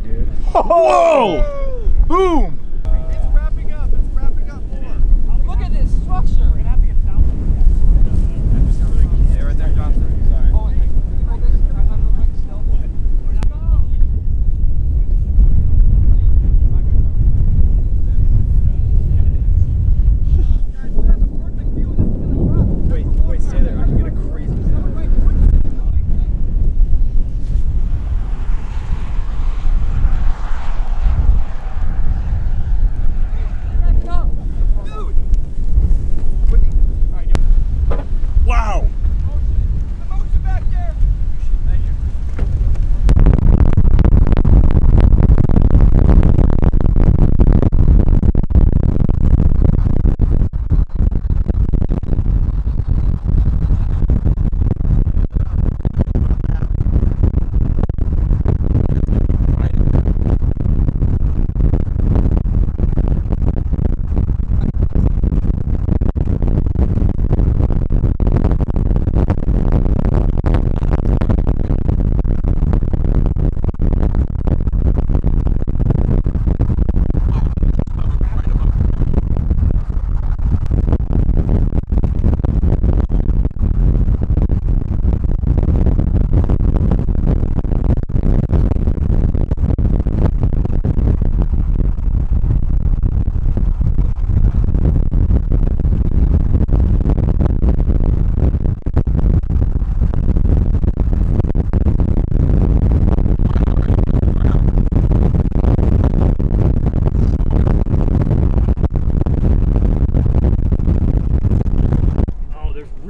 dude. Whoa! Boom! It's wrapping up. It's wrapping up more. Look at this structure. We're gonna have to get south. Stay right there, Johnson. Sorry. Oh, hey, can you hold this? I'm real quick still. Wait, stay there. I can get a crazy Wow! The motion back there. Thank you.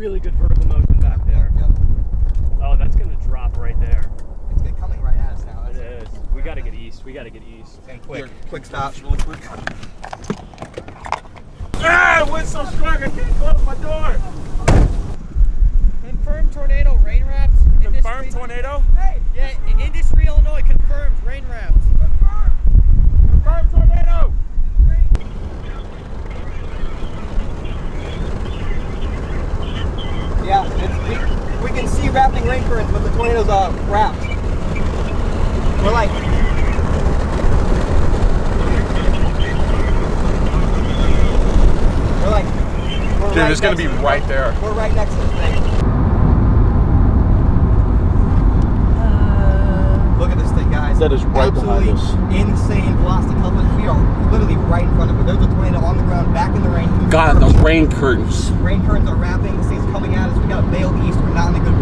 really good vertical motion back there. Yep. Oh, that's gonna drop right there. It's coming right at us now. It is. We gotta get east. We gotta get east. And quick stops, really quick. Ah, it went so strong I can't close my door. Confirmed tornado rain wraps. Confirmed tornado? Hey! Yeah, Industry, Illinois confirmed rain wraps. Confirmed tornado! Yeah, we can see wrapping rain currents, but the tornado's wrapped. We're like, Dude, right it's gonna be right there. We're right next to this thing. Look at this thing, guys. That is right behind us. Absolutely insane velocity. We are literally right in front of it. There's a tornado on the ground, back in the rain. God, those rain curtains. Rain curtains are wrapping. This thing's coming at us. We got to bail east. We're not in a good